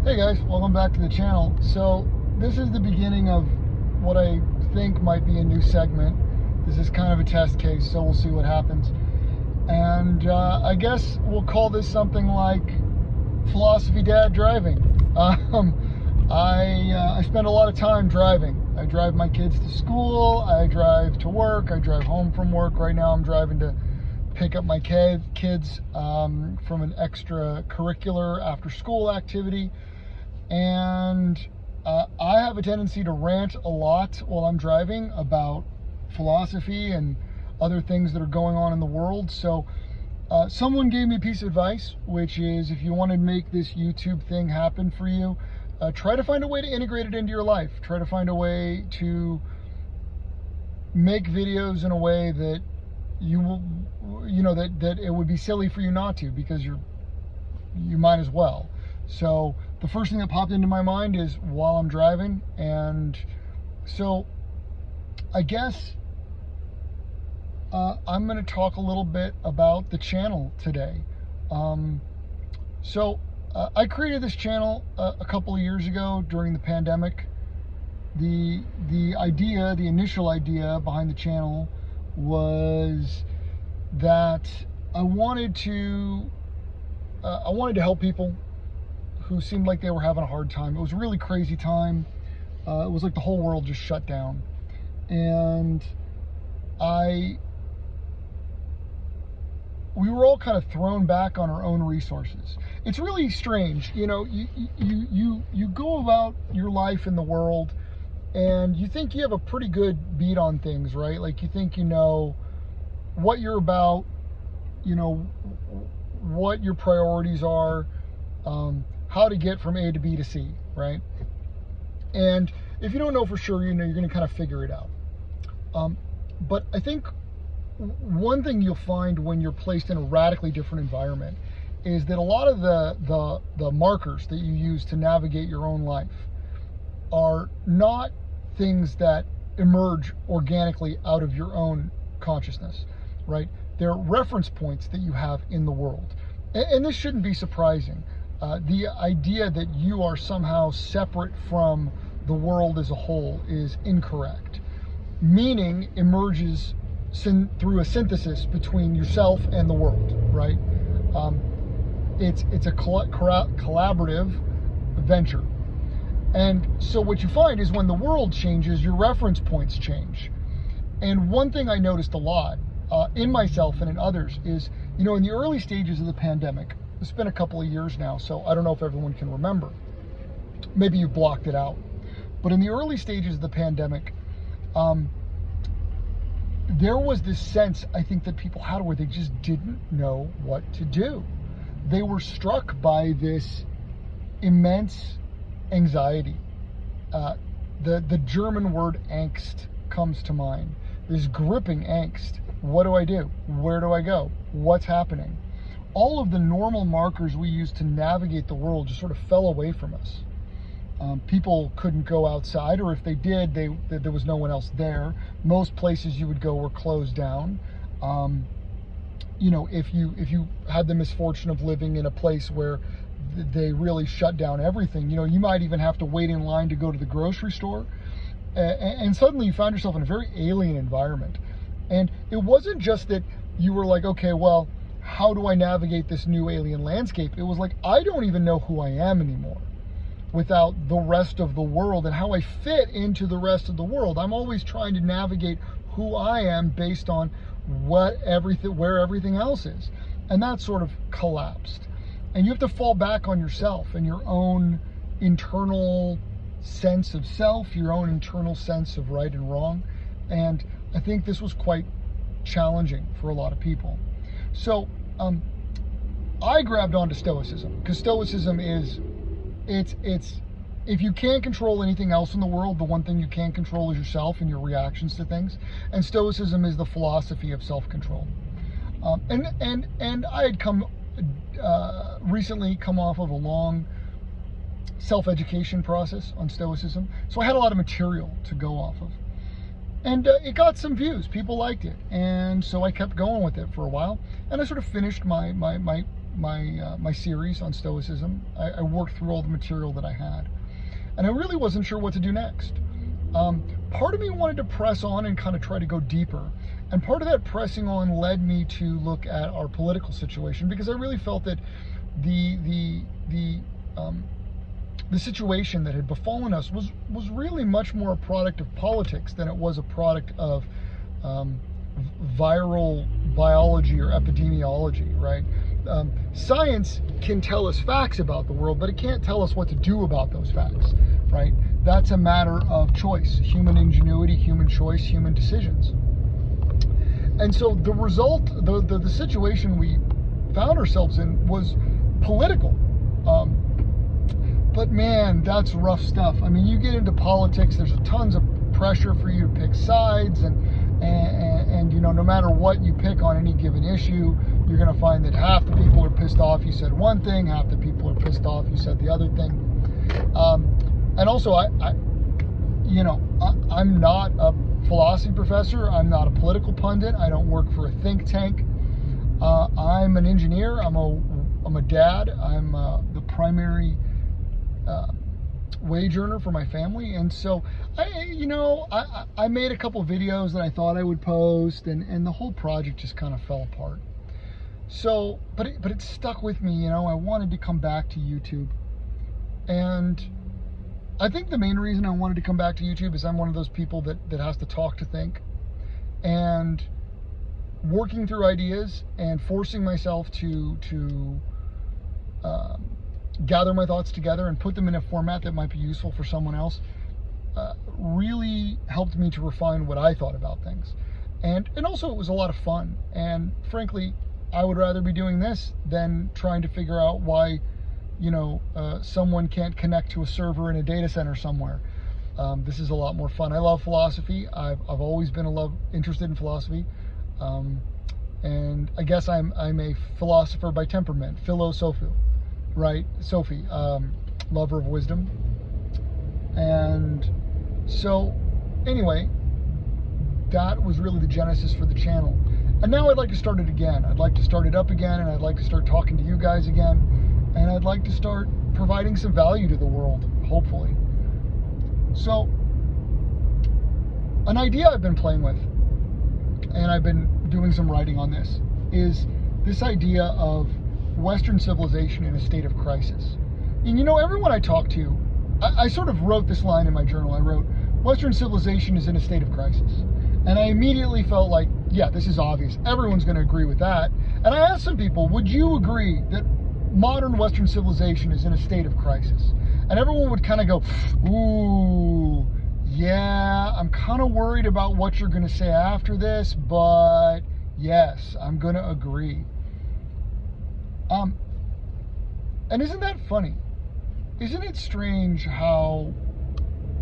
Hey guys, welcome back to the channel. So this is the beginning of what I think might be a new segment. This is kind of a test case, so we'll see what happens. And I guess we'll call this something like Philosophy Dad Driving. I spend a lot of time driving. I drive my kids to school, I drive to work, I drive home from work. Right now I'm driving to pick up my kids from an extracurricular after school activity. And I have a tendency to rant a lot while I'm driving about philosophy and other things that are going on in the world. So someone gave me a piece of advice, which is if you want to make this YouTube thing happen for you, try to find a way to integrate it into your life. Try to find a way to make videos in a way that you will, that it would be silly for you not to, because you might as well. So the first thing that popped into my mind is while I'm driving, and so I guess I'm going to talk a little bit about the channel today. I created this channel a couple of years ago during the pandemic. The initial idea behind the channel was that I wanted to help people who seemed like they were having a hard time. It was a really crazy time. It was like the whole world just shut down, and we were all kind of thrown back on our own resources. It's really strange, you go about your life in the world, and you think you have a pretty good beat on things, right? Like you think you know what you're about, what your priorities are, how to get from A to B to C, right? And if you don't know for sure, you're going to kind of figure it out. But I think one thing you'll find when you're placed in a radically different environment is that a lot of the markers that you use to navigate your own life are not things that emerge organically out of your own consciousness, right? They're reference points that you have in the world. And this shouldn't be surprising. The idea that you are somehow separate from the world as a whole is incorrect. Meaning emerges through a synthesis between yourself and the world, right? It's a collaborative venture. And so what you find is when the world changes, your reference points change. And one thing I noticed a lot in myself and in others is, in the early stages of the pandemic, it's been a couple of years now, so I don't know if everyone can remember. Maybe you blocked it out. But in the early stages of the pandemic, there was this sense, I think, that people had where they just didn't know what to do. They were struck by this immense anxiety. The German word angst comes to mind. This gripping angst. What do I do? Where do I go? What's happening? All of the normal markers we use to navigate the world just sort of fell away from us. People couldn't go outside, or if they did, there was no one else there. Most places you would go were closed down. If you had the misfortune of living in a place where they really shut down everything, you might even have to wait in line to go to the grocery store. And suddenly you found yourself in a very alien environment. And it wasn't just that you were like, okay, well, how do I navigate this new alien landscape? It was like, I don't even know who I am anymore without the rest of the world and how I fit into the rest of the world. I'm always trying to navigate who I am based on where everything else is. And that sort of collapsed. And you have to fall back on yourself and your own internal sense of self, your own internal sense of right and wrong. And I think this was quite challenging for a lot of people. So I grabbed onto Stoicism, because Stoicism is, if you can't control anything else in the world, the one thing you can't control is yourself and your reactions to things. And Stoicism is the philosophy of self-control. And I had recently come off of a long self-education process on Stoicism, so I had a lot of material to go off of. And it got some views. People liked it. And so I kept going with it for a while. And I sort of finished my my series on Stoicism. I worked through all the material that I had, and I really wasn't sure what to do next. Part of me wanted to press on and kind of try to go deeper, and part of that pressing on led me to look at our political situation, because I really felt that the situation that had befallen us was really much more a product of politics than it was a product of viral biology or epidemiology, right? Science can tell us facts about the world, but it can't tell us what to do about those facts, right? That's a matter of choice, human ingenuity, human choice, human decisions. And so the result, the situation we found ourselves in was political. But man, that's rough stuff. I mean, you get into politics, there's tons of pressure for you to pick sides, and you know, no matter what you pick on any given issue, you're going to find that half the people are pissed off you said one thing, half the people are pissed off you said the other thing. And also, I'm not a philosophy professor. I'm not a political pundit. I don't work for a think tank. I'm an engineer. I'm a dad. I'm the primary wage earner for my family, and so I made a couple videos that I thought I would post, and the whole project just kind of fell apart. So, but it stuck with me. You know, I wanted to come back to YouTube, and I think the main reason I wanted to come back to YouTube is I'm one of those people that has to talk to think, and working through ideas and forcing myself to gather my thoughts together and put them in a format that might be useful for someone else really helped me to refine what I thought about things. And also, it was a lot of fun. And frankly, I would rather be doing this than trying to figure out why, someone can't connect to a server in a data center somewhere. This is a lot more fun. I love philosophy. I've always been interested in philosophy. And I guess I'm a philosopher by temperament, philosophu, right? Sophie, lover of wisdom. And so, anyway, that was really the genesis for the channel. And now I'd like to start it again. I'd like to start it up again, and I'd like to start talking to you guys again. And I'd like to start providing some value to the world, hopefully. So, an idea I've been playing with, and I've been doing some writing on this, is this idea of Western civilization in a state of crisis. And everyone I talk to, I sort of wrote this line in my journal. I wrote, Western civilization is in a state of crisis. And I immediately felt like, yeah, this is obvious. Everyone's going to agree with that. And I asked some people, would you agree that modern Western civilization is in a state of crisis? And everyone would kind of go, ooh, yeah, I'm kind of worried about what you're going to say after this, but yes, I'm going to agree. And isn't that funny? Isn't it strange how,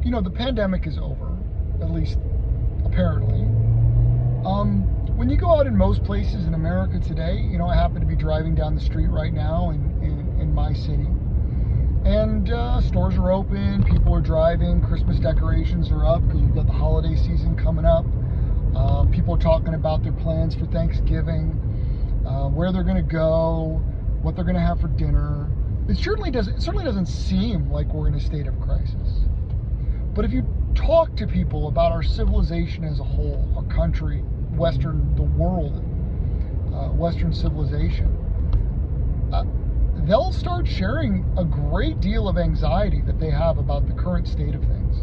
the pandemic is over, at least apparently. When you go out in most places in America today, I happen to be driving down the street right now in my city, and stores are open, people are driving, Christmas decorations are up because we've got the holiday season coming up. People are talking about their plans for Thanksgiving, where they're going to go, what they're going to have for dinner. It certainly doesn't seem like we're in a state of crisis. But if you talk to people about our civilization as a whole, our country, the world, Western civilization, they'll start sharing a great deal of anxiety that they have about the current state of things.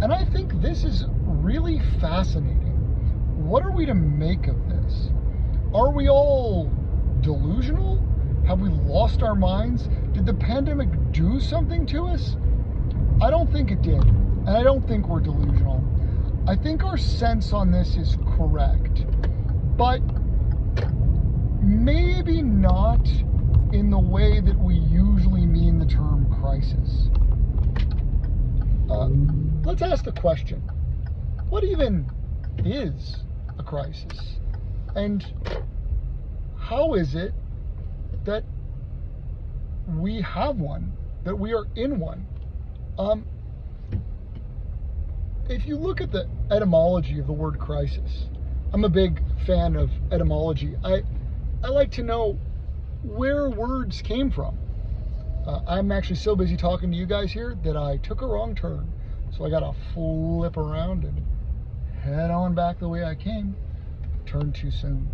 And I think this is really fascinating. What are we to make of this? Are we all delusional? Have we lost our minds? Did the pandemic do something to us? I don't think it did. And I don't think we're delusional. I think our sense on this is correct. But maybe not in the way that we usually mean the term crisis. Let's ask the question. What even is a crisis? And how is it that we have one, that we are in one? If you look at the etymology of the word crisis, I'm a big fan of etymology. I like to know where words came from. I'm actually so busy talking to you guys here that I took a wrong turn. So I got to flip around and head on back the way I came. Turned too soon.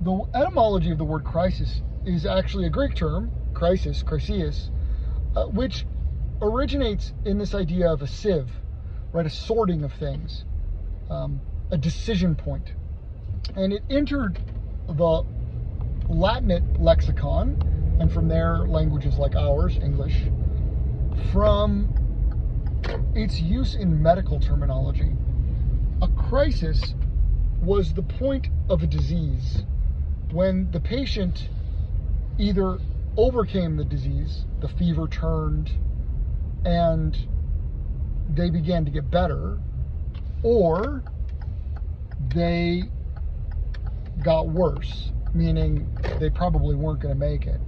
The etymology of the word crisis is actually a Greek term, crisis, which originates in this idea of a sieve, right? A sorting of things, a decision point. And it entered the Latinate lexicon, and from there, languages like ours, English, from its use in medical terminology. A crisis was the point of a disease when the patient either overcame the disease, the fever turned, and they began to get better, or they got worse, meaning they probably weren't going to make it.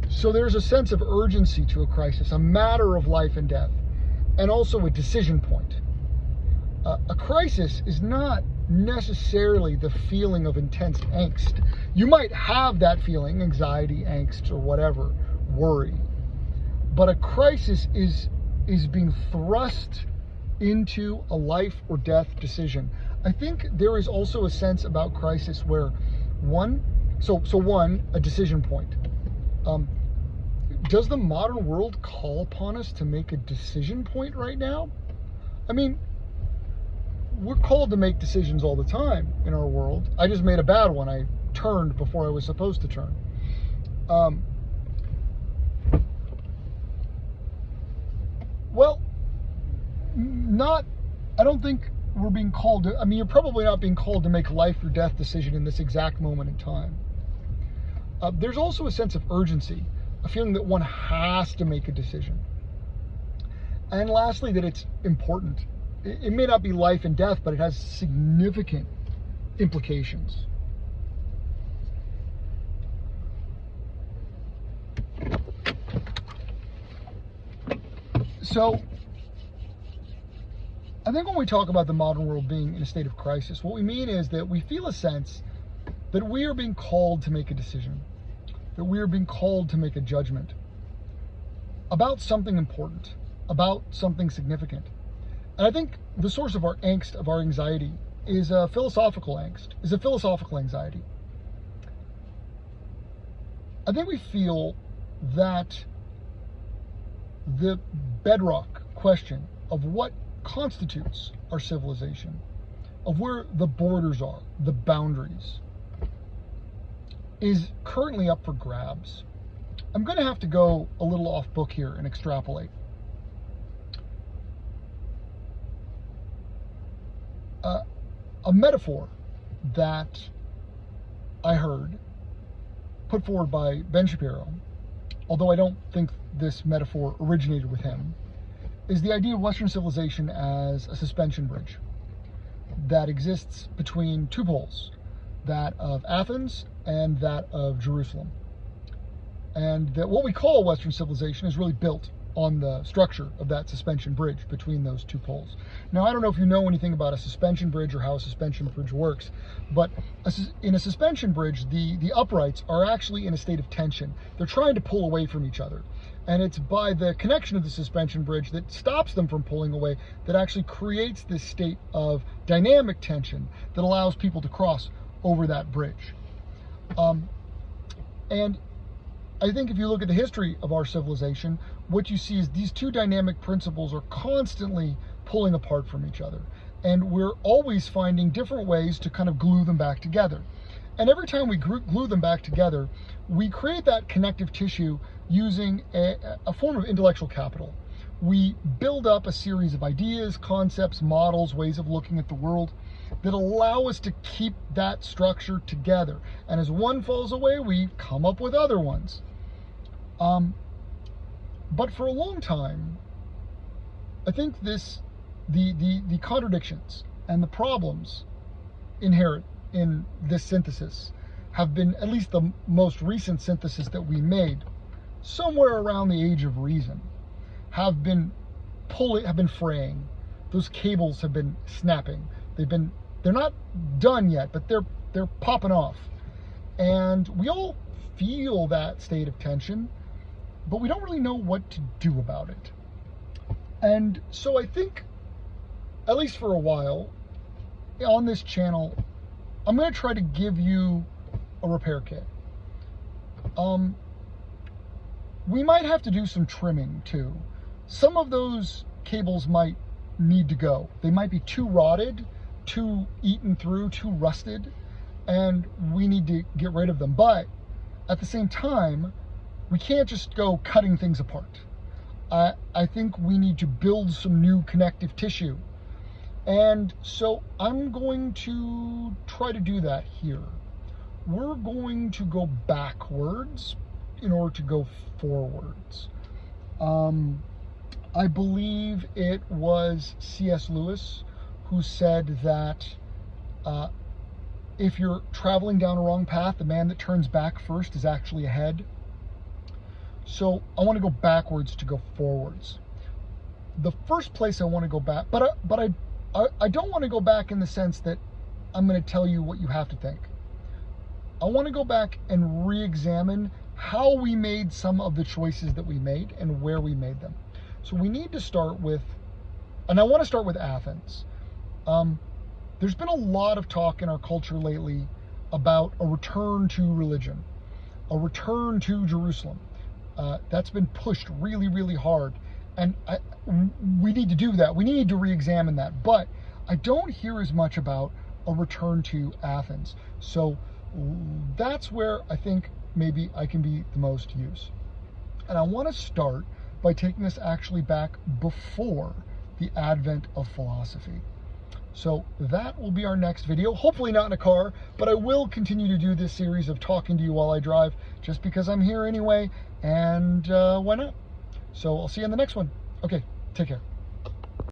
So there's a sense of urgency to a crisis, a matter of life and death, and also a decision point. A crisis is not necessarily the feeling of intense angst. You might have that feeling, anxiety, angst, or whatever, worry. But a crisis is being thrust into a life or death decision. I think there is also a sense about crisis where one, a decision point. Does the modern world call upon us to make a decision point right now? I mean, we're called to make decisions all the time in our world. I just made a bad one. I turned before I was supposed to turn. I don't think we're being called to, you're probably not being called to make a life or death decision in this exact moment in time. There's also a sense of urgency, a feeling that one has to make a decision. And lastly, that it's important. It may not be life and death, but it has significant implications. So, I think when we talk about the modern world being in a state of crisis, what we mean is that we feel a sense that we are being called to make a decision, that we are being called to make a judgment about something important, about something significant. And I think the source of our angst, of our anxiety, is a philosophical angst, is a philosophical anxiety. I think we feel that the bedrock question of what constitutes our civilization, of where the borders are, the boundaries, is currently up for grabs. I'm going to have to go a little off book here and extrapolate. A metaphor that I heard put forward by Ben Shapiro, although I don't think this metaphor originated with him, is the idea of Western civilization as a suspension bridge that exists between two poles, that of Athens and that of Jerusalem. And that what we call Western civilization is really built on the structure of that suspension bridge between those two poles. Now, I don't know if you know anything about a suspension bridge or how a suspension bridge works, but in a suspension bridge, the uprights are actually in a state of tension. They're trying to pull away from each other. And it's by the connection of the suspension bridge that stops them from pulling away that actually creates this state of dynamic tension that allows people to cross over that bridge. And I think if you look at the history of our civilization, what you see is these two dynamic principles are constantly pulling apart from each other. And we're always finding different ways to kind of glue them back together. And every time we glue them back together, we create that connective tissue using a form of intellectual capital. We build up a series of ideas, concepts, models, ways of looking at the world that allow us to keep that structure together. And as one falls away, we come up with other ones. But for a long time, I think the contradictions and the problems inherent in this synthesis have been, at least the most recent synthesis that we made, somewhere around the age of reason, have been fraying. Those cables have been snapping. They're not done yet, but they're popping off. And we all feel that state of tension, but we don't really know what to do about it. And so I think, at least for a while, on this channel, I'm going to try to give you a repair kit. We might have to do some trimming too. Some of those cables might need to go. They might be too rotted, too eaten through, too rusted, and we need to get rid of them. But at the same time, we can't just go cutting things apart. I think we need to build some new connective tissue. And so I'm going to try to do that here. We're going to go backwards in order to go forwards. I believe it was C.S. Lewis who said that if you're traveling down a wrong path, the man that turns back first is actually ahead. So I want to go backwards to go forwards. The first place I want to go back, but I don't want to go back in the sense that I'm going to tell you what you have to think. I want to go back and re-examine how we made some of the choices that we made and where we made them. So we need to start with, and I want to start with Athens. There's been a lot of talk in our culture lately about a return to religion, a return to Jerusalem. That's been pushed really, really hard. And we need to do that. We need to re-examine that. But I don't hear as much about a return to Athens. So that's where I think maybe I can be the most use. And I want to start by taking us actually back before the advent of philosophy. So that will be our next video, hopefully not in a car, but I will continue to do this series of talking to you while I drive, just because I'm here anyway, and why not? So I'll see you in the next one. Okay, take care.